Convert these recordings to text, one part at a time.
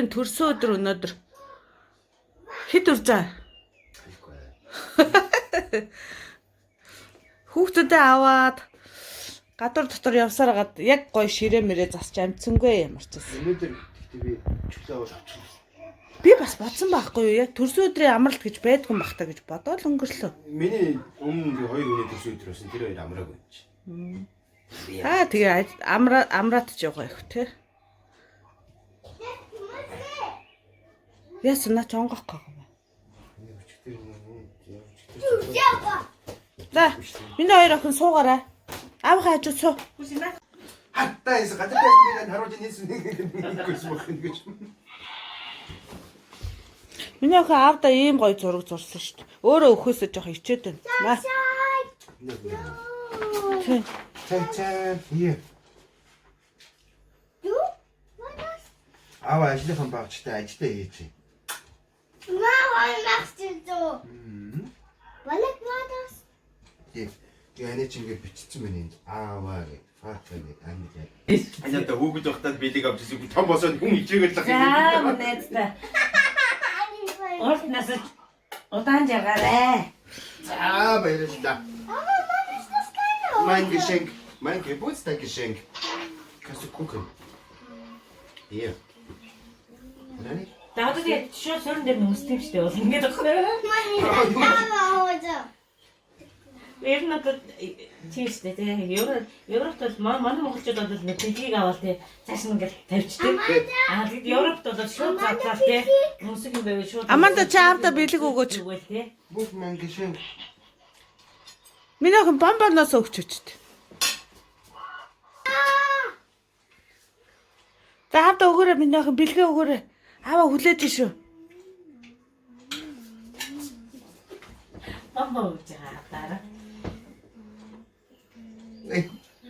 хүүхдүүдийн төрсөн өдөр өнөөдөр хэд уржаа? Хүүхдүүдээ аваад гадуур дотор явсаар гад яг гой ширээ мэрээ засч амцсангүй ямар ч байсан. Өнөөдөр би чөлөө аваад авчихсан. Би бас бодсон байхгүй юу? Яг төрсөн өдрийн амралт гэж байдгүй юм бахта гэж бодоод өнгөрлөө. Миний өмнө би 2 өдөр төрсөн өдөр байсан. Тэр хоёр амраагүй юм чи. Тэгээ амраат ч яваа их тий. Яс на чонгох гоо. За, миний хоёр охин суугаарай. Аав хаажуу суу. Хаттайс гадтай би харуулж нээсэн нэгээс мохин гэж. Миний охин аавда ийм гоё зураг зурсан шүү дээ. Өөрөө өхөөсөө жоох ичээд байна. Цаа. Hier. Aber ich lief am Bachstein, ich stehe jetzt. Mama, was machst du so? Was war das? Die eine Chinge bitchen mir nicht. Aber Vater nicht angeht. Einer der Hugo doch dann billig ab diese Thomas und Hung ich jetzt. За үнэтэй. Орт насаж удаан жаргаарэ. Aber das ist da. Mama, wann ist das keine? Mein Geschenk, mein Geburtstagsgeschenk. Kannst du gucken? Hier. Oder nicht? Даадад яа шууд сөрөн дээр нүстэй юм штэ бол ингэж байна. Mama, heute. Ер нь одоо тийштэй тий. Европт бол манай монголчууд бол нэг тэлгийг аваад тий цааш нь ингээд тавьчдаг. Тэгээд Европт бол шууд завлаа тий. Нүсэг юм байвал шууд. Аманда чи аавда бэлэг өгөөч. Тий. Wo ist mein Geschenk? Миний охин бомбоноос өгч өчт. За аавда өгөөрэй миний охин бэлгээ өгөөрэй. Аава хүлээж шүү. Бомбо гэж хатаараа.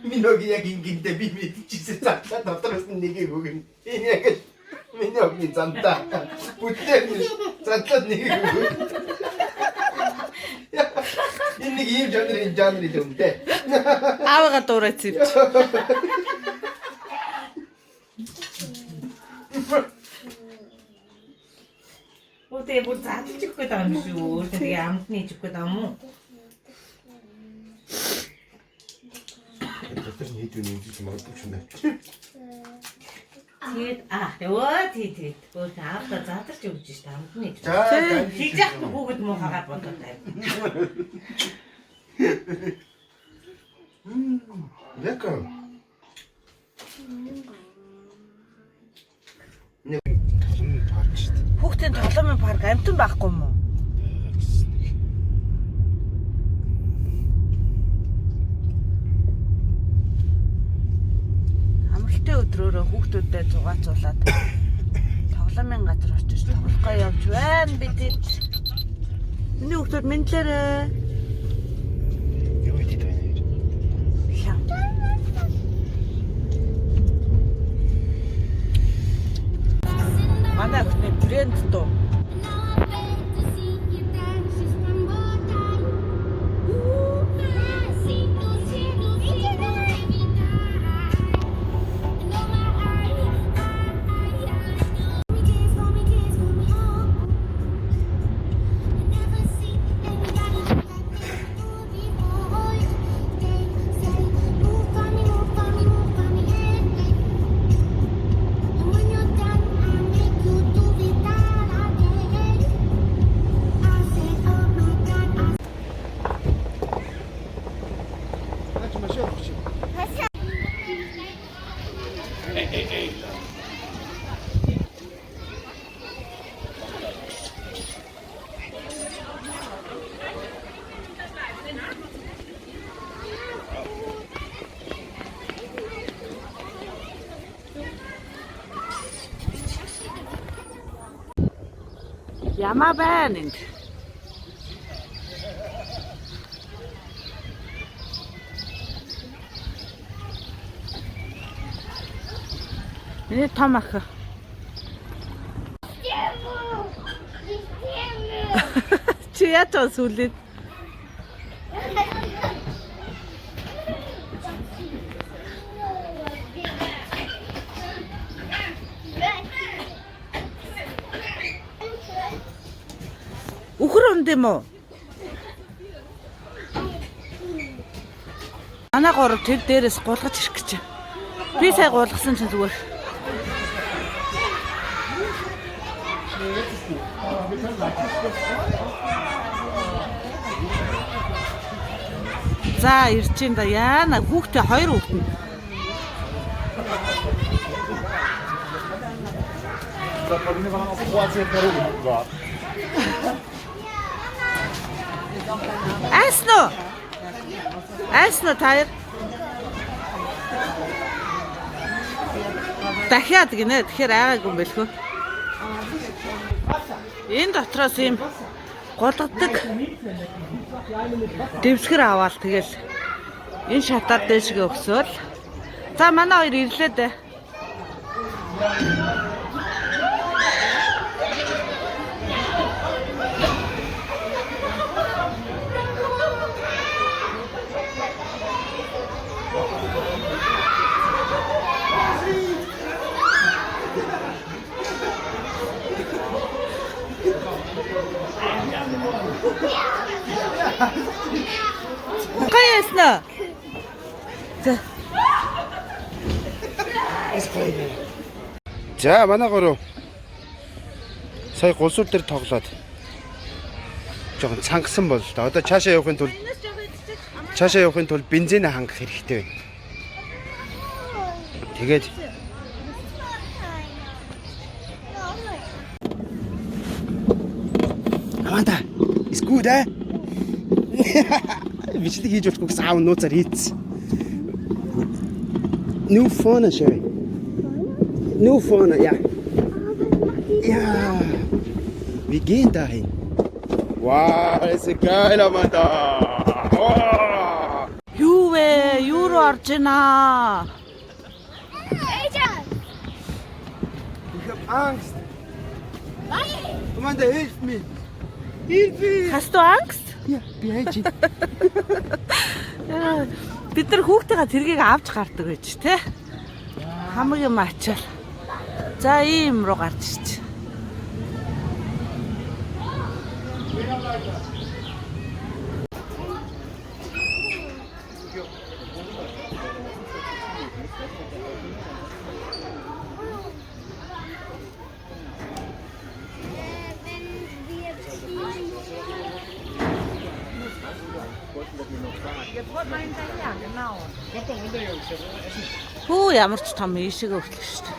Миноги яг ингэдэ би мэдчихсэн цаашаа дотроос нь нэгийг өгнө. Энэ яг миний огны зантаа. Бүтээр зантаа нэгийг өгнө. Энэ нэг юм жанрын дүнтэй. Аавыгаа дуурайц юм. Үгүй бүр задлж өгөх гээд байгаа юм шүү. Тэгээ амтны өгөх гээд байгаа юм уу? Дотор нь хэд үнэ гэж магадгүй ч юм байна. Тэгээд тий. Бүр аавда задарч өгч шүү дээ амтны. За, Хийж яах вэ хүүхэд муухагаар бодоод байв. Lecker. Хүүхдийн тоглоомын парк амтан байхгүй юм уу? Амралтын өдрөөрөө хүүхдүүдтэй зугаацуулаад тоглоомын газар очиж тоглохоо явж байна бид. Миний хүүхдүүд мэдлээрээ. Юу гэдэг вэ? Манай охины брэнд дөө. Ямаа байна энд. Миний том ах. Чи ятаа сүлээд. юм дэм үү? Манай гурав тэр дээрээс гулгаж ирэх гэж. Би сая гулгасан чинь зүгээр. За ирж ин да яана хүүхдээ хоёр хүүхэд. Асно таяр. Дахиад гинэ. Тэгэхээр айгаагүй юм бэлхүү. Энэ дотроос юм голгодог дэвсгэр аваад тэгэл энэ шатаар дэшгээ өгсөөл. За манай хоёр ирлээ дээ. Каясна. За манай гурав сая гулсуур дээр тоглоод жоохон цангасан бол л да. Одоо цаашаа явахын тулд бензин хангах хэрэгтэй байна. Тэгээд Аманда, is good eh? Бичлэг хийж болохгүй гэсэн аав нууцаар хийц. New phone Sherry. New phone, ja. Ja. Wir gehen dahin. Wow, das ist geil, Amanda. Oh. Юу вэ? Юу руу орж байна? Ich hab Angst. Amanda, hilf mir. Hilfe. Hast du Angst? Ja, behind you. Бид нар хүүхдтэйгээ тэргийг авч гардаг гэж тий. Хамгийн мачаал. За ийм руу гарч ич. Хүү ямар ч том ийшээ өртлөг шүү дээ.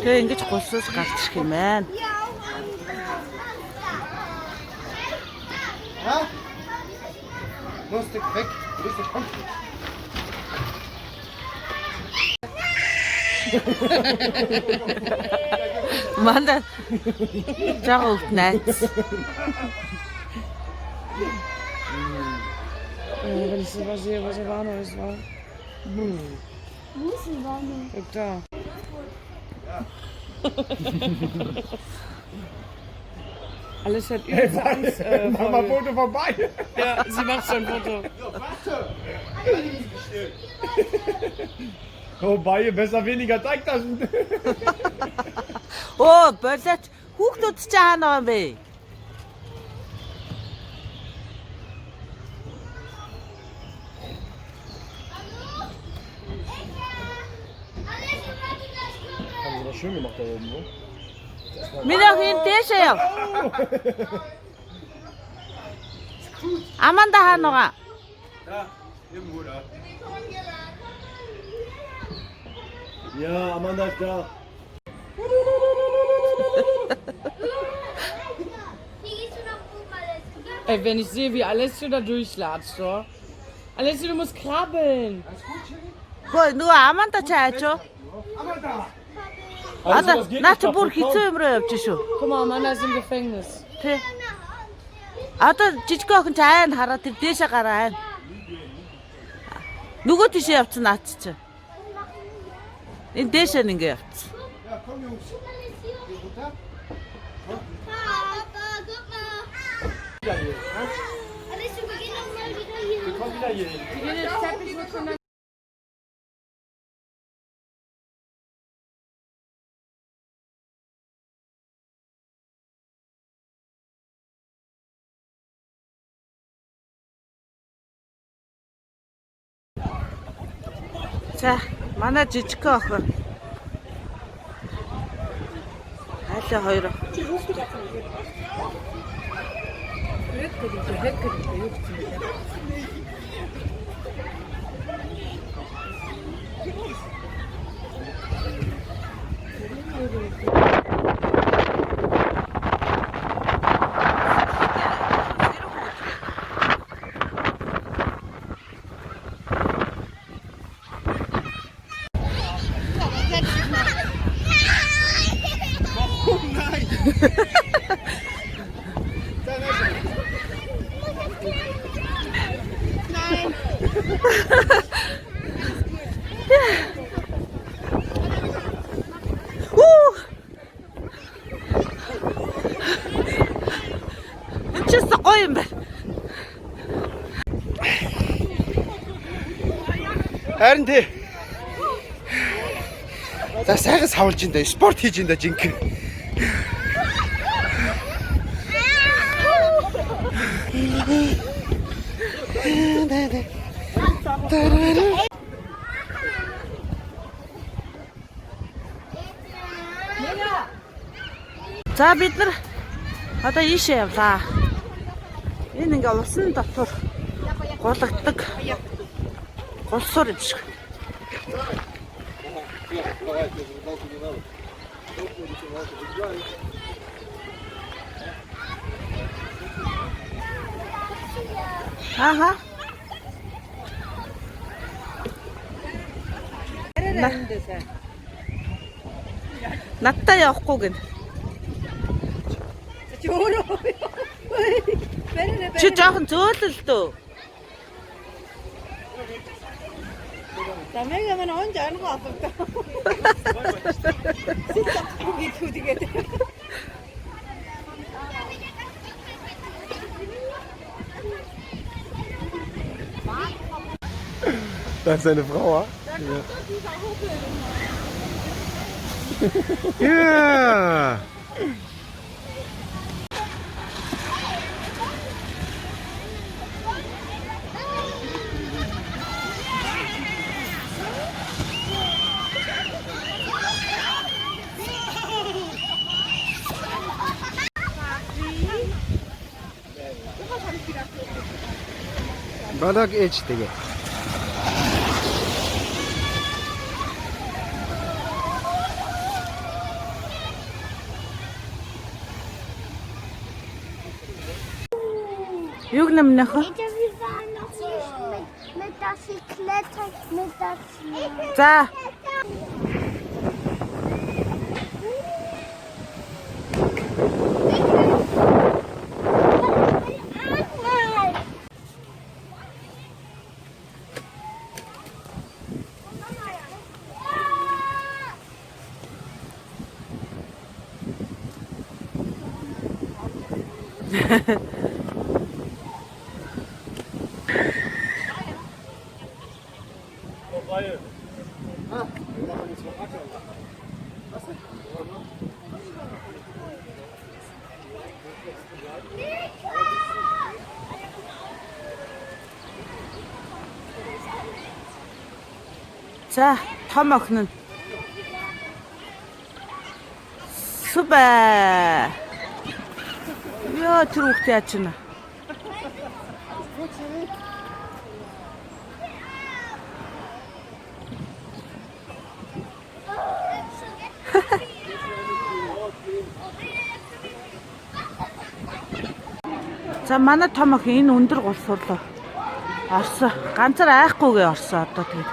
Тэгээ ингэж гулсуус гарч ирэх юм байна. Lustig weg. Lustig komm. Манда жаа өвтнэц. Wenn ich sowas sehe, was er war, ist war. Da. Alles hat übelst Angst. Mach mal ein Foto vorbei. Ja, sie macht schon ein Foto. Oh, Baie, besser weniger Teigtaschen. Оо, болооч хүүхдүүд ч хаана юм бэ? Haben sie das schön gemacht da oben, wo? Минийх энэ дэшээ яв. Аманда хаана байгаа? Ja, irgendwo da. Ja, Amanda ist da. Ey, wenn ich sehe, wie Alessio da durchlatscht, so. Alessio, du musst krabbeln. Хөөе, нөгөө Аманда чаач уу? Одоо наач бүр хэцүү юм руу явж шүү. Guck mal, Amanda ist im Gefängnis. Тэ. Одоо жижиг охин ч айн хараад тэр дээшээ гараа айн. Нөгөө тийшээ явцсан наач чи. Энэ дээшээ нь ингэ явцсан. Ja, komm Jungs. Geh runter. Papa, guck mal. Alles, wir gehen noch mal wieder hier. Komm wieder hier hin. Die gehen jetzt Teppich mit За, манай жижиг охин. Айлаа хоёр. Чи гоё юм байна. Харин тий. За сайхан савлж ин дэ спорт хийж ин дэ жинхэнэ. За бид нар одоо ийшээ явлаа. Энэ ингээ усан дотор гулгаддаг гулсуур юм шиг. Ага. Надтай явахгүй гин. Чи жоохон зөөлөл дөө. Тамиг аман он жан хатдаг. Ситгий түдгээд. Das ist eine Frau, ja? Ja. Balık içti. Юг нэмнэх. Wir waren noch nicht mit dass sie klettert, mit dass sie... За. За, том охин нь. Супер. Яа, тэр хүүхдээ яаж байна? За, манай том охин энэ өндөр гулсуурлаа. Орсон. Ганцаар айхгүйгээ орсон одоо тэгээд.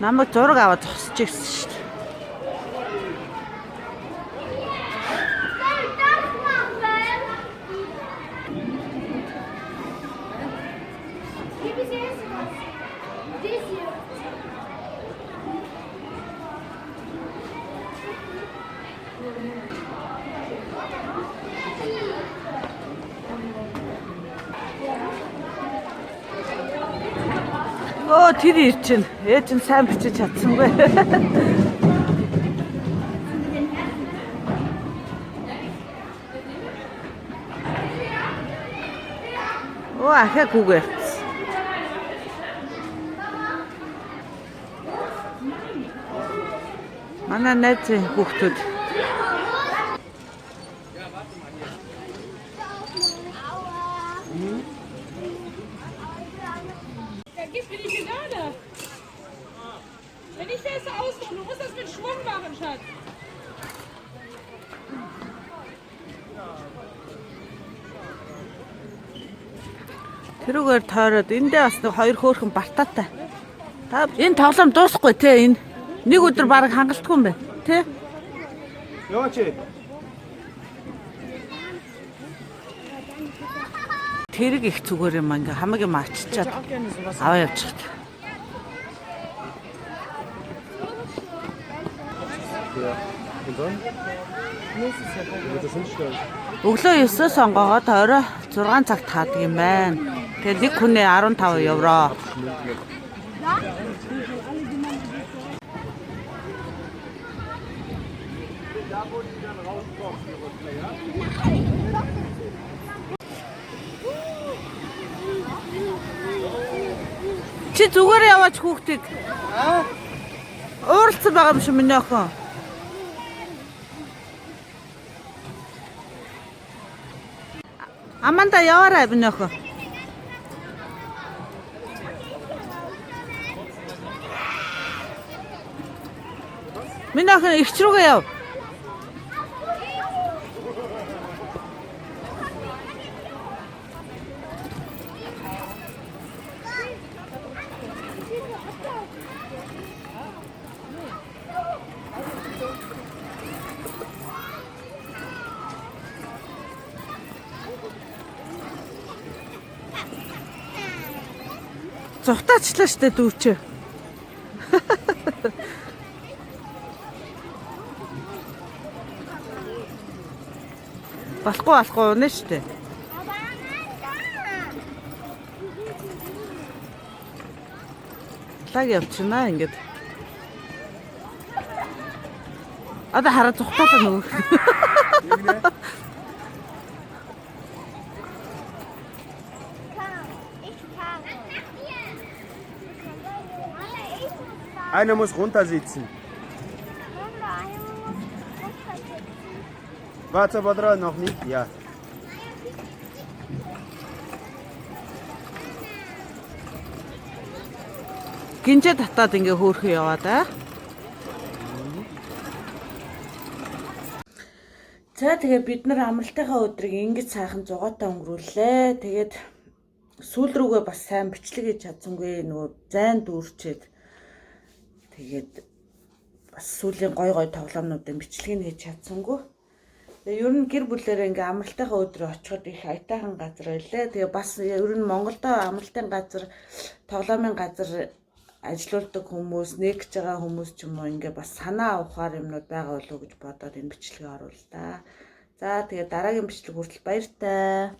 Намайг зураг аваад зогсож ирсэн шүү дээ. Оо тэр ир чинь ээж нь сайн бичиж чадсангүй. Оо ахаа гүгээр. Манай найзын хүүхдүүд Da gib mir die Banane. Wenn ich das ausmache, du musst das mit Schwung machen, Schatz. тэрүүгээр тойроод эндээ бас нэг хоёр хөөрхөн бартаатай. Та энэ тоглоом дуусахгүй те энэ. Нэг өдөр бараг хангалтгүй юм байна. Тэ? Яваач. Тэрэг их зүгээр юм ингээ хамаг юм арчичаад аваа явчихад. Ja. Und dann? Wird das hinstellen? Өглөө 9-оос онгоогоод орой 6 цагт хаадаг юм байна. Тэгээ нэг хүнээ 15 евро. Чи зүгээр яваач хүүхдийг. Ууралцсан байгаа юм шиг миний охин. Аманда яваарай миний охин. Миний охин ихч рүүгээ яв. Зугтаачлаа штэ дүүчээ. Болохгүй унаа штэ. Лаг явчихна ингээд. Одоо хараа зугтаалаа нөгөө. Einer muss runtersitzen. Warte aber dran, noch nicht. Ja. Гинжээ татаад ингээ хөөрхөн яваад аа. За тэгээ бид нар амралтынхаа өдрийг ингэж сайхан зугаатай өнгөрүүллээ. Тэгээд сүүл рүүгээ бас сайн бичлэг хийж чадсангүй нөгөө зайн дүүрчээд тэгээд бас сүүлийн гой тоглоомнуудын бичлэгийг хийж чадсангүй. Тэгээ ер нь гэр бүлээрээ ингээ амралтынхаа өдрөө очиход их аятайхан газар байлаа. Тэгээ бас ер нь Монголдо амралтын газар, тоглоомын газар ажиллаулдаг хүмүүс, нэгж байгаа хүмүүс ч юм уу ингээ бас санаа ухаар юмнууд байгаа болов уу гэж бодоод энэ бичлэгийг оруулаа. За тэгээ дараагийн бичлэг хүртэл баяртай.